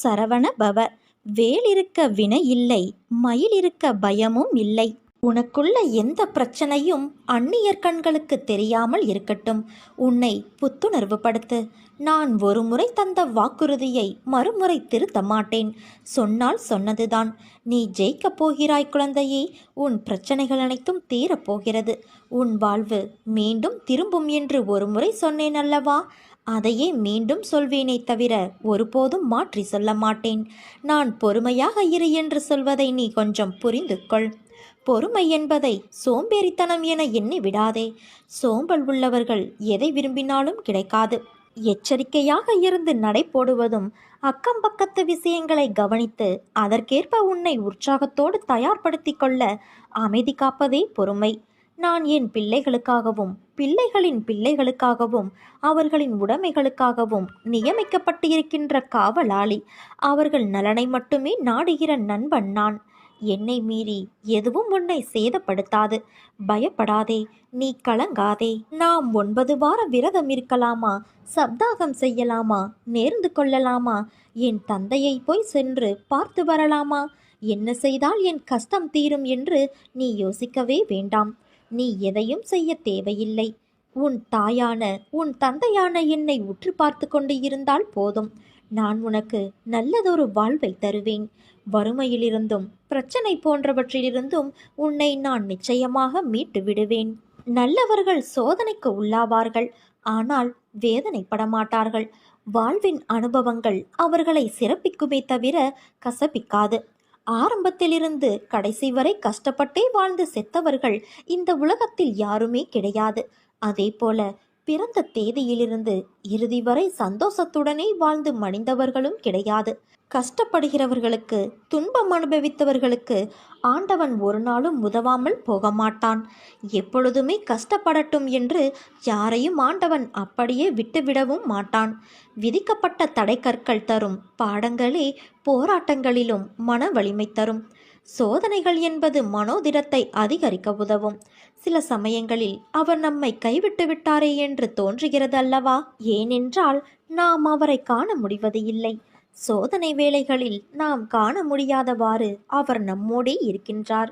சரவண பவ. வேல் இருக்க வினை இல்லை, மயில் இருக்க பயமும் இல்லை. உனக்குள்ள எந்த பிரச்சனையும் அந்நியர் கண்களுக்கு தெரியாமல் இருக்கட்டும். உன்னை புத்துணர்வு படுத்து. நான் ஒரு முறை தந்த வாக்குறுதியை மறுமுறை திருத்த மாட்டேன். சொன்னால் சொன்னதுதான். நீ ஜெயிக்கப் போகிறாய் குழந்தையே. உன் பிரச்சனைகள் அனைத்தும் தீரப்போகிறது. உன் வாழ்வு மீண்டும் திரும்பும் என்று ஒரு முறை சொன்னேன் அல்லவா? அதையே மீண்டும் சொல்வேனே தவிர ஒருபோதும் மாற்றி சொல்ல மாட்டேன். நான் பொறுமையாக இரு என்று சொல்வதை நீ கொஞ்சம் புரிந்து கொள். பொறுமை என்பதை சோம்பேறித்தனம் என எண்ணி விடாதே. சோம்பல் உள்ளவர்கள் எதை விரும்பினாலும் கிடைக்காது. எச்சரிக்கையாக இருந்து நடை போடுவதும், அக்கம் பக்கத்து விஷயங்களை கவனித்து அதற்கேற்ப உன்னை உற்சாகத்தோடு தயார்படுத்தி கொள்ள அமைதி காப்பதே பொறுமை. நான் என் பிள்ளைகளுக்காகவும் பிள்ளைகளின் பிள்ளைகளுக்காகவும் அவர்களின் உடைமைகளுக்காகவும் நியமிக்கப்பட்டிருக்கின்ற காவலாளி. அவர்கள் நலனை மட்டுமே நாடுகிற நண்பன் நான். என்னை மீறி எதுவும் உன்னை சேதப்படுத்தாது. பயப்படாதே, நீ கலங்காதே. நாம் 9 வார விரதம் இருக்கலாமா, சப்தாகம் செய்யலாமா, நேர்ந்து கொள்ளலாமா, என் தந்தையை போய் சென்று பார்த்து வரலாமா, என்ன செய்தால் என் கஷ்டம் தீரும் என்று நீ யோசிக்கவே வேண்டாம். நீ எதையும் செய்ய தேவையில்லை. உன் தாயான உன் தந்தையான என்னை உற்று பார்த்து கொண்டு இருந்தால் போதும். நான் உனக்கு நல்லதொரு வாழ்வை தருவேன். வறுமையிலிருந்தும் பிரச்சனை போன்றவற்றிலிருந்தும் உன்னை நான் நிச்சயமாக மீட்டு விடுவேன். நல்லவர்கள் சோதனைக்கு உள்ளாவார்கள், ஆனால் வேதனைப்பட மாட்டார்கள். வாழ்வின் அனுபவங்கள் அவர்களை சிறப்பிக்குமே தவிர கசப்பிக்காது. ஆரம்பத்திலிருந்து கடைசி வரை கஷ்டப்பட்டே வாழ்ந்து செத்தவர்கள் இந்த உலகத்தில் யாருமே கிடையாது. அதே போல பிறந்த தேதியிலிருந்து இறுதி வரை சந்தோஷத்துடனே வாழ்ந்து மடிந்தவர்களும் கிடையாது. கஷ்டப்படுகிறவர்களுக்கு, துன்பம் அனுபவித்தவர்களுக்கு ஆண்டவன் ஒரு நாளும் உதவாமல் போக மாட்டான். எப்பொழுதுமே கஷ்டப்படட்டும் என்று யாரையும் ஆண்டவன் அப்படியே விட்டுவிடவும் மாட்டான். விதிக்கப்பட்ட தடைக்கற்கள் தரும் பாடங்களே போராட்டங்களிலும் மன வலிமை தரும். சோதனைகள் என்பது மனோதிடத்தை அதிகரிக்க உதவும். சில சமயங்களில் அவர் நம்மை கைவிட்டு விட்டாரே என்று தோன்றுகிறது அல்லவா? ஏனென்றால் நாம் அவரை காண முடிவது இல்லை. சோதனை வேளைகளில் நாம் காண முடியாதவாறு அவர் நம்மோடே இருக்கின்றார்.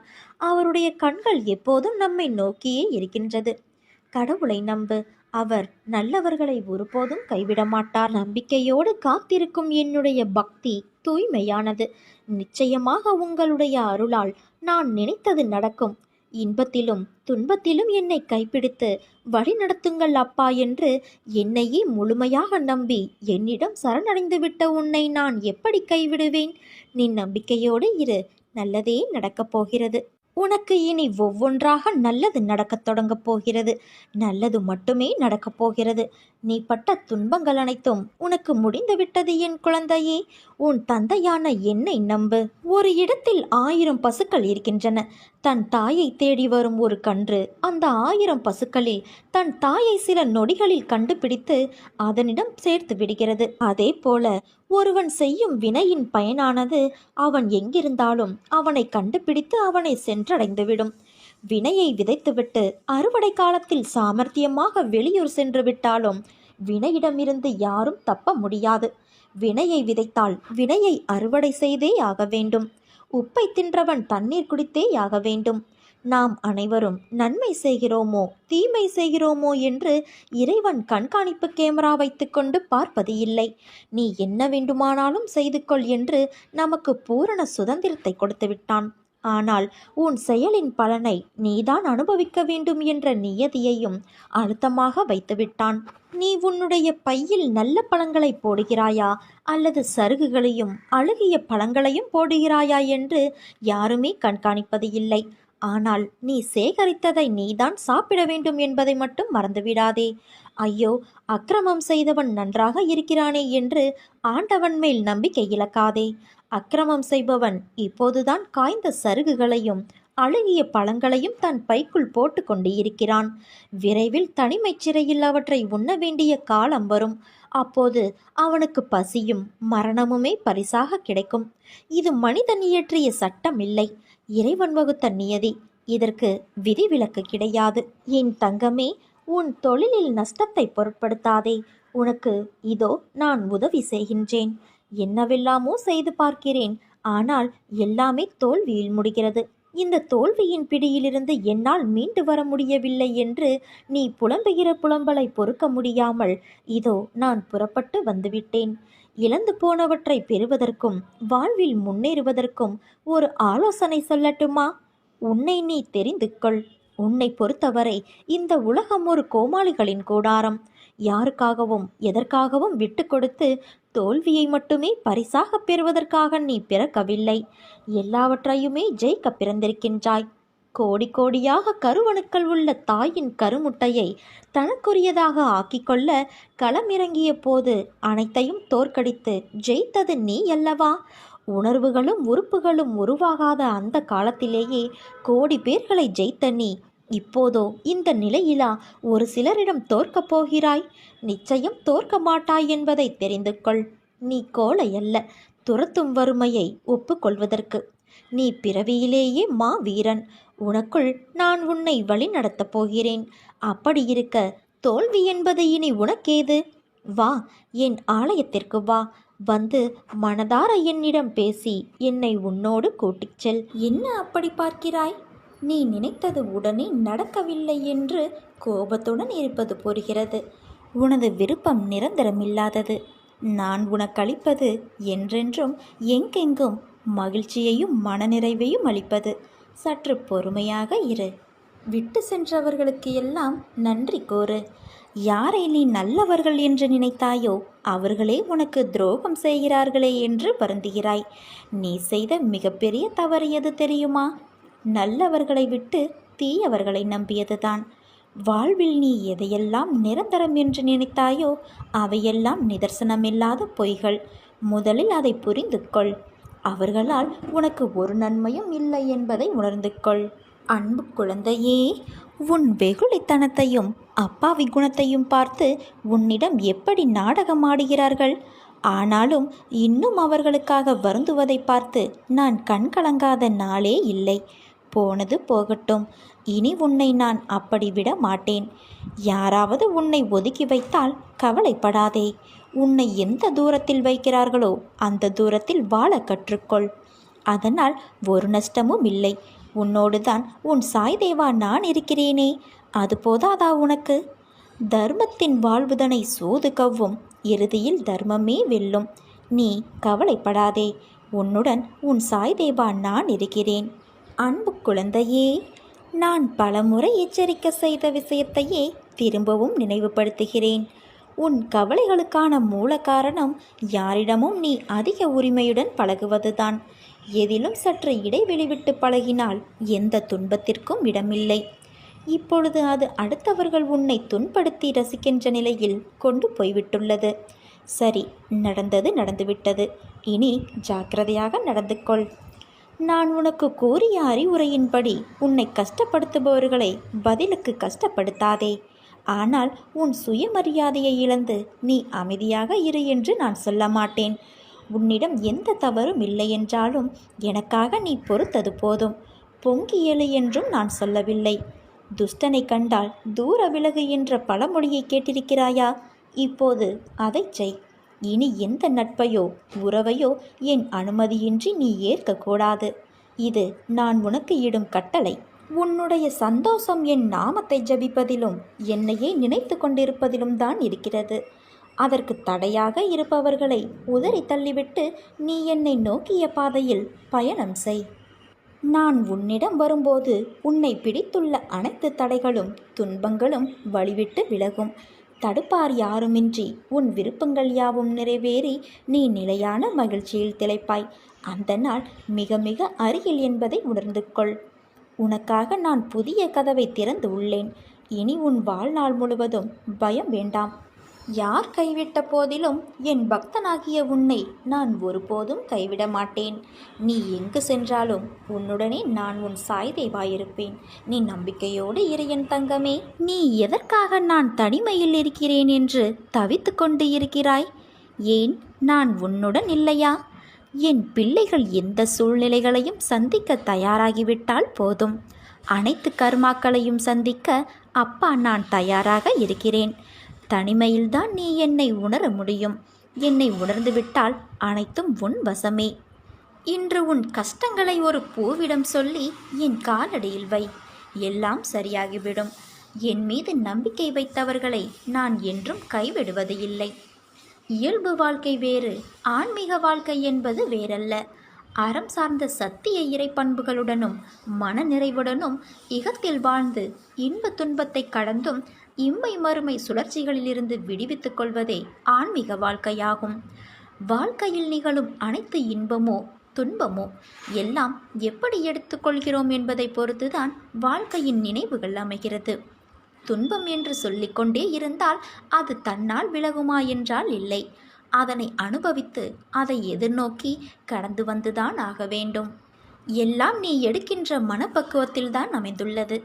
அவருடைய கண்கள் எப்போதும் நம்மை நோக்கியே இருக்கின்றது. கடவுளை நம்பு. அவர் நல்லவர்களை ஒருபோதும் கைவிட மாட்டார். நம்பிக்கையோடு காத்திருக்கும் என்னுடைய பக்தி தூய்மையானது. நிச்சயமாக உங்களுடைய அருளால் நான் நினைத்தது நடக்கும். இன்பத்திலும் துன்பத்திலும் என்னை கைப்பிடித்து வழி நடத்துங்கள் அப்பா என்று என்னையே முழுமையாக நம்பி என்னிடம் சரணடைந்து விட்ட உன்னை நான் எப்படி கைவிடுவேன்? நீ நம்பிக்கையோடு இரு. நல்லதே நடக்கப் போகிறது. உனக்கு இனி ஒவ்வொன்றாக நல்லது நடக்கத் தொடங்கப் போகிறது. நல்லது மட்டுமே நடக்கப் போகிறது. நீ பட்ட துன்பங்கள் அனைத்தும் உனக்கு முடிந்துவிட்டது என் குழந்தையே. உன் தந்தையான என்னை நம்பு. ஒரு இடத்தில் 1000 பசுக்கள் இருக்கின்றன. தன் தாயை தேடி வரும் ஒரு கன்று அந்த 1000 பசுக்களில் தன் தாயை சில நொடிகளில் கண்டுபிடித்து அதனிடம் சேர்த்து விடுகிறது. அதே போல ஒருவன் செய்யும் வினையின் பயனானது அவன் எங்கிருந்தாலும் அவனை கண்டுபிடித்து அவனை சென்றடைந்துவிடும். வினையை விதைத்துவிட்டு அறுவடை காலத்தில் சாமர்த்தியமாக வெளியூர் சென்று விட்டாலும் வினையிடமிருந்து யாரும் தப்ப முடியாது. வினையை விதைத்தால் வினையை அறுவடை செய்தே ஆக வேண்டும். உப்பை தின்றவன் தண்ணீர் குடித்தே ஆக வேண்டும். நாம் அனைவரும் நன்மை செய்கிறோமோ தீமை செய்கிறோமோ என்று இறைவன் கண்காணிப்பு கேமரா வைத்துக்கொண்டு பார்ப்பது இல்லை. நீ என்ன வேண்டுமானாலும் செய்து கொள் என்று நமக்கு பூரண சுதந்திரத்தை கொடுத்து விட்டான். ஆனால் உன் செயலின் பலனை நீதான் அனுபவிக்க வேண்டும் என்ற நியதியையும் அழுத்தமாக வைத்துவிட்டான். நீ உன்னுடைய பையில் நல்ல பழங்களை போடுகிறாயா அல்லது சருகுகளையும் அழுகிய பழங்களையும் போடுகிறாயா என்று யாருமே கண்காணிப்பது இல்லை. ஆனால் நீ சேகரித்ததை நீதான் சாப்பிட வேண்டும் என்பதை மட்டும் மறந்துவிடாதே. ஐயோ, அக்கிரமம் செய்தவன் நன்றாக இருக்கிறானே என்று ஆண்டவன் மேல் நம்பிக்கை இழக்காதே. அக்கிரமம் செய்பவன் இப்போதுதான் காய்ந்த சருகுகளையும் அழுகிய பழங்களையும் தன் பைக்குள் போட்டு கொண்டு இருக்கிறான். விரைவில் தனிமைச் சிறையில் அவற்றை உண்ண வேண்டிய காலம் வரும். அப்போது அவனுக்கு பசியும் மரணமுமே பரிசாக கிடைக்கும். இது மனிதன் இயற்றிய சட்டம் இல்லை, இறைவன் வகுத்த நியதி. இதற்கு விதிவிலக்கு கிடையாது. என் தங்கமே, உன் தொழிலில் நஷ்டத்தை பொருட்படுத்தாதே. உனக்கு இதோ நான் உதவி செய்கின்றேன். என்னவெல்லாமோ செய்து பார்க்கிறேன். ஆனால் எல்லாமே தோல்வியில் முடிகிறது. இந்த தோல்வியின் பிடியிலிருந்து என்னால் மீண்டு வர முடியவில்லை என்று நீ புலம்புகிற புலம்பலை பொறுக்க முடியாமல் இதோ நான் புறப்பட்டு வந்துவிட்டேன். இழந்து போனவற்றை பெறுவதற்கும் வாழ்வில் முன்னேறுவதற்கும் ஒரு ஆலோசனை சொல்லட்டுமா? உன்னை நீ தெரிந்து கொள். உன்னை பொறுத்தவரை இந்த உலகம் ஒரு கோமாளிகளின் கூடாரம். யாருக்காகவும் எதற்காகவும் விட்டு கொடுத்து தோல்வியை மட்டுமே பரிசாக பெறுவதற்காக நீ பிறக்கவில்லை. எல்லாவற்றையுமே ஜெயிக்க பிறந்திருக்கின்றாய். கோடி கோடியாக கருவணுக்கள் உள்ள தாயின் கருமுட்டையை தனக்குரியதாக ஆக்கிக்கொள்ள களமிறங்கிய போது அனைத்தையும் தோற்கடித்து ஜெயித்தது நீ அல்லவா? உணர்வுகளும் உறுப்புகளும் உருவாகாத அந்த காலத்திலேயே கோடி பேர்களை ஜெயித்த நீ இப்போதோ இந்த நிலையிலா ஒரு சிலரிடம் தோற்கப் போகிறாய்? நிச்சயம் தோற்க மாட்டாய் என்பதை தெரிந்து கொள். நீ கோழை அல்ல, துரத்தும் வறுமையை ஒப்புக்கொள்வதற்கு. நீ பிறவியிலேயே வீரன். உனக்குள் நான் உன்னை வழி நடத்தப் போகிறேன். அப்படி இருக்க தோல்வி என்பது இனி உனக்கேது? வா, என் ஆலயத்திற்கு வா. வந்து மனதார என்னிடம் பேசி என்னை உன்னோடு கூட்டிச் செல். என்ன அப்படி பார்க்கிறாய்? நீ நினைத்தது உடனே நடக்கவில்லை என்று கோபத்துடன் இருப்பது புரிகிறது. உனது விருப்பம் நிரந்தரமில்லாதது. நான் உனக்களிப்பது என்றென்றும் எங்கெங்கும் மகிழ்ச்சியையும் மனநிறைவையும் அளிப்பது. சற்று பொறுமையாக இரு. விட்டு சென்றவர்களுக்கு எல்லாம் நன்றி கூறு. யாரை நீ நல்லவர்கள் என்று நினைத்தாயோ அவர்களே உனக்கு துரோகம் செய்கிறார்களே என்று வருந்துகிறாய். நீ செய்த மிகப்பெரிய தவறு எது தெரியுமா? நல்லவர்களை விட்டு தீயவர்களை நம்பியதுதான். வாழ்வில் நீ எதையெல்லாம் நிரந்தரம் என்று நினைத்தாயோ அவையெல்லாம் நிதர்சனமில்லாத பொய்கள். முதலில் அதை புரிந்து கொள். அவர்களால் உனக்கு ஒரு நன்மையும் இல்லை என்பதை உணர்ந்து கொள். அன்பு குழந்தையே, உன் வெகுளித்தனத்தையும் அப்பாவி குணத்தையும் பார்த்து உன்னிடம் எப்படி நாடகமாடுகிறார்கள். ஆனாலும் இன்னும் அவர்களுக்காக வருந்துவதை பார்த்து நான் கண்கலங்காத நாளே இல்லை. போனது போகட்டும். இனி உன்னை நான் அப்படி விட மாட்டேன். யாராவது உன்னை ஒதுக்கி வைத்தால் கவலைப்படாதே. உன்னை எந்த தூரத்தில் வைக்கிறார்களோ அந்த தூரத்தில் வாழ கற்றுக்கொள். அதனால் ஒரு நஷ்டமும் இல்லை. உன்னோடு தான் உன் சாய்தேவா நான் இருக்கிறேனே, அது போதாதா உனக்கு? தர்மத்தின் வாழ்வுதனை சூது கவ்வும். இறுதியில் தர்மமே வெல்லும். நீ கவலைப்படாதே. உன்னுடன் உன் சாய்தேவா நான் இருக்கிறேன். அன்பு குழந்தையே, நான் பலமுறை எச்சரிக்கை செய்த விஷயத்தையே திரும்பவும் நினைவுபடுத்துகிறேன். உன் கவலைகளுக்கான மூல காரணம் யாரிடமும் நீ அதிக உரிமையுடன் பழகுவதுதான். எதிலும் சற்று இடைவெளி விட்டு பழகினால் எந்த துன்பத்திற்கும் இடமில்லை. இப்பொழுது அது அடுத்தவர்கள் உன்னை துன்படுத்தி ரசிக்கின்ற நிலையில் கொண்டு போய்விட்டுள்ளது. சரி, நடந்தது நடந்துவிட்டது. இனி ஜாக்கிரதையாக நடந்து கொள். நான் உனக்கு கூறிய அறிவுரையின்படி உன்னை கஷ்டப்படுத்துபவர்களை பதிலுக்கு கஷ்டப்படுத்தாதே. ஆனால் உன் சுயமரியாதையை இழந்து நீ அமைதியாக இரு என்று நான் சொல்ல மாட்டேன். உன்னிடம் எந்த தவறும் இல்லை என்றாலும் எனக்காக நீ பொறுத்தது போதும். பொங்கி எழு என்றும் நான் சொல்லவில்லை. துஷ்டனை கண்டால் தூர விலகு என்ற பழமொழியை கேட்டிருக்கிறாயா? இப்போது அதை செய். இனி எந்த நட்பையோ உறவையோ என் அனுமதியின்றி நீ ஏற்கக்கூடாது. இது நான் உனக்கு இடும் கட்டளை. உன்னுடைய சந்தோஷம் என் நாமத்தை ஜபிப்பதிலும் என்னையே நினைத்து கொண்டிருப்பதிலும் தான் இருக்கிறது. அதற்கு தடையாக இருப்பவர்களை உதறி தள்ளிவிட்டு நீ என்னை நோக்கிய பாதையில் பயணம் செய். நான் உன்னிடம் வரும்போது உன்னை பிடித்துள்ள அனைத்து தடைகளும் துன்பங்களும் வழிவிட்டு விலகும். தடுப்பார் யாருமின்றி உன் விருப்பங்கள் யாவும் நிறைவேறி நீ நிலையான மகிழ்ச்சியில் திளைப்பாய். அந்த நாள் மிக மிக அருகில் என்பதை உணர்ந்து கொள். உனக்காக நான் புதிய கதவை திறந்து உள்ளேன். இனி உன் வாழ்நாள் முழுவதும் பயம் வேண்டாம். யார் கைவிட்ட போதிலும் என் பக்தனாகிய உன்னை நான் ஒருபோதும் கைவிட மாட்டேன். நீ எங்கு சென்றாலும் உன்னுடனே நான் உன் சாய்தேவாயிருப்பேன். நீ நம்பிக்கையோடு இரு என் தங்கமே. நீ எதற்காக நான் தனிமையில் இருக்கிறேன் என்று தவித்து கொண்டு இருக்கிறாய்? ஏன் நான் உன்னுடன் இல்லையா? என் பிள்ளைகள் எந்த சூழ்நிலைகளையும் சந்திக்க தயாராகிவிட்டால் போதும். அனைத்து கர்மாக்களையும் சந்திக்க அப்பா நான் தயாராக இருக்கிறேன். தனிமையில்தான் நீ என்னை உணர முடியும். என்னை உணர்ந்துவிட்டால் அனைத்தும் உன் வசமே. இன்று உன் கஷ்டங்களை ஒரு பூவிடம் சொல்லி என் காலடியில் வை, எல்லாம் சரியாகிவிடும். என் மீது நம்பிக்கை வைத்தவர்களை நான் என்றும் கைவிடுவது இல்லை. இயல்பு வாழ்க்கை வேறு, ஆன்மீக வாழ்க்கை என்பது வேறல்ல. அறம் சார்ந்த சத்திய இறை பண்புகளுடனும் மன நிறைவுடனும் இகத்தில் வாழ்ந்து இன்ப துன்பத்தை கடந்தும் இம்மை மறுமை சுழற்சிகளிலிருந்து விடுவித்துக் கொள்வதே ஆன்மீக வாழ்க்கையாகும். வாழ்க்கையில் நிகழும் அனைத்து இன்பமோ துன்பமோ எல்லாம் எப்படி எடுத்துக்கொள்கிறோம் என்பதை பொறுத்துதான் வாழ்க்கையின் நினைவுகள் அமைகிறது. துன்பம் என்று சொல்லிக்கொண்டே இருந்தால் அது தன்னால் விலகுமா என்றால் இல்லை. அதனை அனுபவித்து அதை எதிர்நோக்கி கடந்து வந்துதான் ஆக வேண்டும். எல்லாம் நீ எடுக்கின்ற மனப்பக்குவத்தில்தான் அமைந்துள்ளது.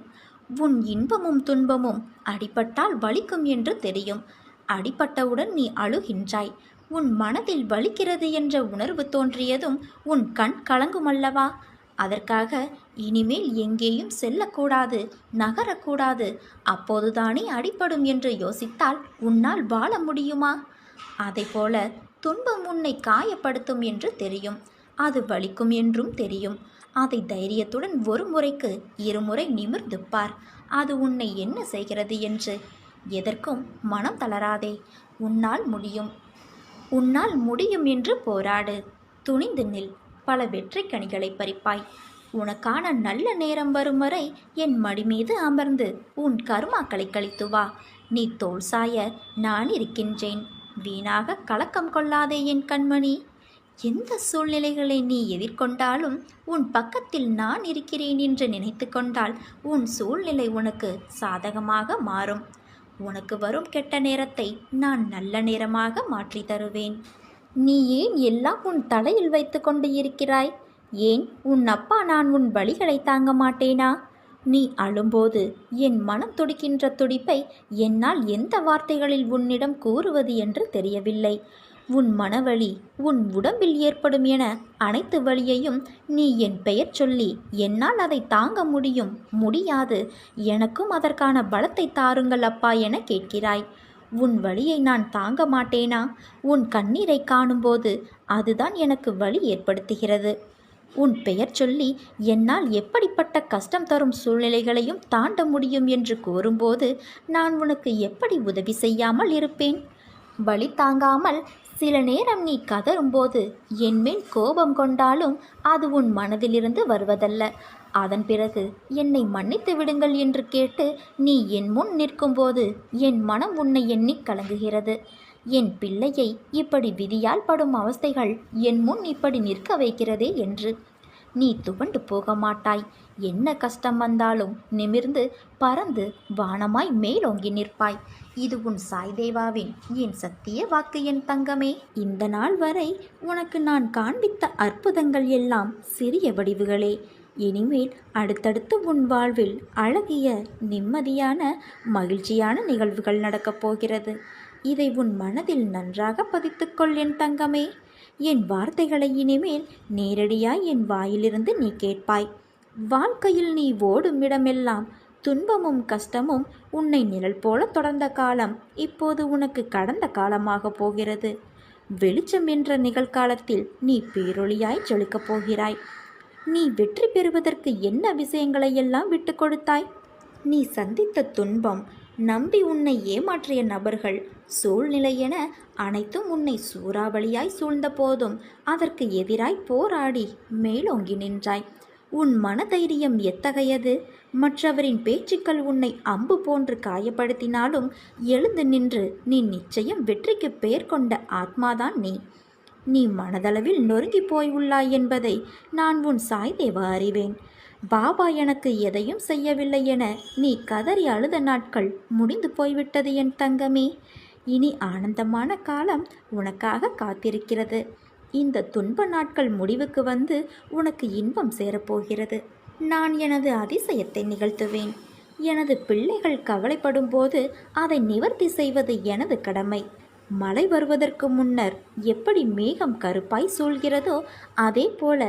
உன் இன்பமும் துன்பமும் அடிபட்டால் வலிக்கும் என்று தெரியும். அடிபட்டவுடன் நீ அழுகின்றாய். உன் மனதில் வலிக்கிறது என்ற உணர்வு தோன்றியதும் உன் கண் கலங்குமல்லவா? அதற்காக இனிமேல் எங்கேயும் செல்லக்கூடாது, நகரக்கூடாது, அப்போதுதானே அடிபடும் என்று யோசித்தால் உன்னால் வாழ முடியுமா? அதைப்போல துன்பம் உன்னை காயப்படுத்தும் என்று தெரியும், அது வலிக்கும் என்றும் தெரியும். அதை தைரியத்துடன் ஒரு முறைக்கு இருமுறை நிமிர்ந்து பார். அது உன்னை என்ன செய்கிறது என்று. எதற்கும் மனம் தளராதே. உன்னால் முடியும், உன்னால் முடியும் என்று போராடு. துணிந்து நில். பல வெற்றி கனிகளை பறிப்பாய். உனக்கான நல்ல நேரம் வரும் வரை என் மடி மீது அமர்ந்து உன் கருமாக்களை கழித்து வா. நீ தோள் சாய நான் இருக்கின்றேன். வீணாக கலக்கம் கொள்ளாதே என் கண்மணி. எந்த சூழ்நிலைகளை நீ எதிர்கொண்டாலும் உன் பக்கத்தில் நான் இருக்கிறேன் என்று நினைத்து கொண்டால் உன் சூழ்நிலை உனக்கு சாதகமாக மாறும். உனக்கு வரும் கெட்ட நேரத்தை நான் நல்ல நேரமாக மாற்றி தருவேன். நீ ஏன் எல்லாம் உன் தலையில் வைத்து கொண்டு இருக்கிறாய்? ஏன் உன் அப்பா நான் உன் வலிகளை தாங்க மாட்டேனா? நீ அழும்போது என் மனம் துடிக்கின்ற துடிப்பை என்னால் எந்த வார்த்தைகளில் உன்னிடம் கூறுவது என்று தெரியவில்லை. உன் மனவலி உன் உடம்பில் ஏற்படும் என அனைத்து வலியையும் நீ என் பெயர் சொல்லி என்னால் அதை தாங்க முடியாது, எனக்கும் அதற்கான பலத்தை தாருங்கள் அப்பா என கேட்கிறாய். உன் வலியை நான் தாங்க மாட்டேனா? உன் கண்ணீரை காணும்போது அதுதான் எனக்கு வலி ஏற்படுத்துகிறது. உன் பெயர் சொல்லி என்னால் எப்படிப்பட்ட கஷ்டம் தரும் சூழ்நிலைகளையும் தாண்ட முடியும் என்று கூறும்போது நான் உனக்கு எப்படி உதவி செய்யாமல் இருப்பேன்? வலி தாங்காமல் சில நேரம் நீ கதறும்போது என்மேல் கோபம் கொண்டாலும் அது உன் மனதிலிருந்து வருவதல்ல. அதன் பிறகு என்னை மன்னித்து விடுங்கள் என்று கேட்டு நீ என் முன் நிற்கும்போது என் மனம் உன்னை எண்ணி கலங்குகிறது. என் பிள்ளையை இப்படி விதியால் படும் அவஸ்தைகள் என் முன் இப்படி நிற்க வைக்கிறதே என்று. நீ துவண்டு போக மாட்டாய். என்ன கஷ்டம் வந்தாலும் நிமிர்ந்து பறந்து வானமாய் மேலோங்கி நிற்பாய். இது உன் சாய்தேவாவின் என் சத்திய வாக்கு என் தங்கமே. இந்த நாள் வரை உனக்கு நான் காண்பித்த அற்புதங்கள் எல்லாம் சிறிய வடிவுகளே. இனிமேல் அடுத்தடுத்து உன் வாழ்வில் அழகிய நிம்மதியான மகிழ்ச்சியான நிகழ்வுகள் நடக்கப் போகிறது. இதை உன் மனதில் நன்றாக பதித்துக்கொள் என் தங்கமே. என் வார்த்தைகளை இனிமேல் நேரடியாய் என் வாயிலிருந்து நீ கேட்பாய். வாழ்க்கையில் நீ ஓடும் இடமெல்லாம் துன்பமும் கஷ்டமும் உன்னை நிழல் போல தொடர்ந்த காலம் இப்போது உனக்கு கடந்த காலமாக போகிறது. வெளிச்சம் என்ற நிகழ்காலத்தில் நீ பேரொளியாய் ஜொலிக்கப் போகிறாய். நீ வெற்றி பெறுவதற்கு என்ன விஷயங்களை எல்லாம் விட்டு கொடுத்தாய்? நீ சந்தித்த துன்பம், நம்பி உன்னை ஏமாற்றிய நபர்கள், சூழ்நிலை என அனைத்தும் உன்னை சூறாவளியாய் சூழ்ந்த போதும் அதற்கு எதிராய் போராடி மேலோங்கி நின்றாய். உன் மனதைரியம் எத்தகையது? மற்றவரின் பேச்சுக்கள் உன்னை அம்பு போன்று காயப்படுத்தினாலும் எழுந்து நின்று நீ நிச்சயம் வெற்றிக்கு பெயர் கொண்ட ஆத்மாதான் நீ. நீ மனதளவில் நொறுங்கி போய் உள்ளாய் என்பதை நான் உன் சாய்தேவா அறிவேன். பாபா எனக்கு எதையும் செய்யவில்லை என நீ கதறி அழுத நாட்கள் முடிந்து போய்விட்டது என் தங்கமே. இனி ஆனந்தமான காலம் உனக்காக காத்திருக்கிறது. இந்த துன்ப நாட்கள் முடிவுக்கு வந்து உனக்கு இன்பம் சேரப்போகிறது. நான் எனது அதிசயத்தை நிகழ்த்துவேன். எனது பிள்ளைகள் கவலைப்படும் போது அதை நிவர்த்தி செய்வது எனது கடமை. மழை வருவதற்கு முன்னர் எப்படி மேகம் கருப்பாய் சூழ்கிறதோ அதே போல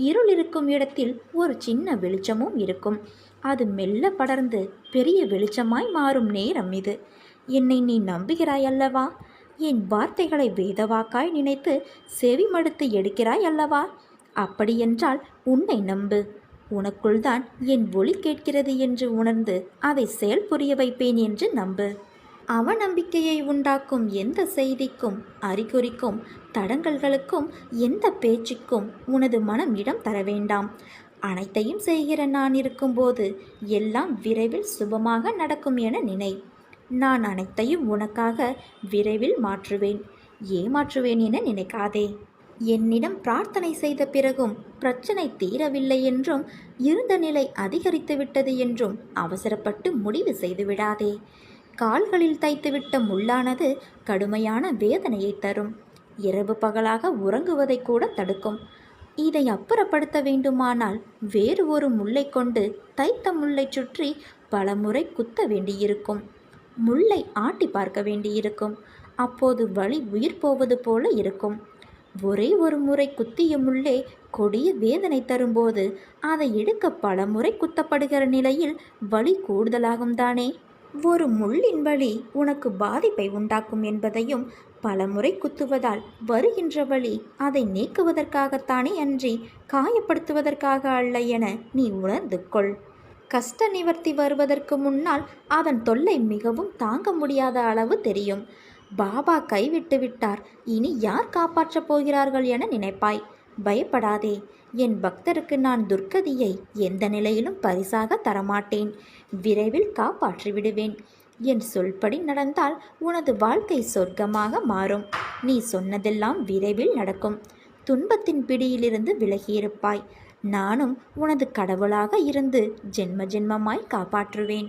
இருள் இருக்கும் இடத்தில் ஒரு சின்ன வெளிச்சமும் இருக்கும். அது மெல்ல படர்ந்து பெரிய வெளிச்சமாய் மாறும் நேரம் இது. என்னை நீ நம்புகிறாய் அல்லவா? என் வார்த்தைகளை வேதவாக்காய் நினைத்து செவிமடுத்து எடுக்கிறாய் அல்லவா? அப்படியென்றால் உன்னை நம்பு. உனக்குள்தான் என் ஒலி கேட்கிறது என்று உணர்ந்து அதை செயல் புரிய வைப்பேன் என்று நம்பு. அவநம்பிக்கையை உண்டாக்கும் எந்த செய்திக்கும், அறிகுறிக்கும், தடங்கல்களுக்கும், எந்த பேச்சுக்கும் உனது மனம் இடம் தர வேண்டாம். அனைத்தையும் செய்கிற நான் இருக்கும்போது எல்லாம் விரைவில் சுபமாக நடக்கும் என நினை. நான் அனைத்தையும் உனக்காக விரைவில் மாற்றுவேன், ஏமாற்றுவேன் என நினைக்காதே. என்னிடம் பிரார்த்தனை செய்த பிறகும் பிரச்சனை தீரவில்லை என்றும் இருந்த நிலை அதிகரித்து விட்டது என்றும் அவசரப்பட்டு முடிவு செய்து விடாதே. கால்களில் தைத்துவிட்ட முள்ளானது கடுமையான வேதனையை தரும். இரவு பகலாக உறங்குவதை கூட தடுக்கும். இதை அப்புறப்படுத்த வேண்டுமானால் வேறு ஒரு முள்ளை கொண்டு தைத்த முள்ளை சுற்றி பல முறை குத்த வேண்டியிருக்கும். முள்ளை ஆட்டி பார்க்க வேண்டியிருக்கும். அப்போது வலி உயிர் போவது போல இருக்கும். ஒரே ஒரு முறை குத்திய முள்ளே கொடிய வேதனை தரும்போது அதை எடுக்க பல முறை குத்தப்படுகிற நிலையில் வலி கூடுதலாகும் தானே. ஒரு முள்ளின் வலி உனக்கு பாதிப்பை உண்டாக்கும் என்பதையும், பல முறை குத்துவதால் வருகின்ற வலி அதை நீக்குவதற்காகத்தானே அன்றி காயப்படுத்துவதற்காக அல்ல என நீ உணர்ந்து கொள். கஷ்ட நிவர்த்தி வருவதற்கு முன்னால் அதன் தொல்லை மிகவும் தாங்க முடியாத அளவு தெரியும். பாபா கைவிட்டு விட்டார், இனி யார் காப்பாற்றப் போகிறார்கள் என நினைப்பாய். பயப்படாதே. என் பக்தருக்கு நான் துர்க்கதியை எந்த நிலையிலும் பரிசாக தரமாட்டேன். விரைவில் காப்பாற்றி விடுவேன். என் சொல்படி நடந்தால் உனது வாழ்க்கை சொர்க்கமாக மாறும். நீ சொன்னதெல்லாம் விரைவில் நடக்கும். துன்பத்தின் பிடியிலிருந்து விலகியிருப்பாய். நானும் உனது கடவுளாக இருந்து ஜென்ம ஜென்மமாய் காப்பாற்றுவேன்.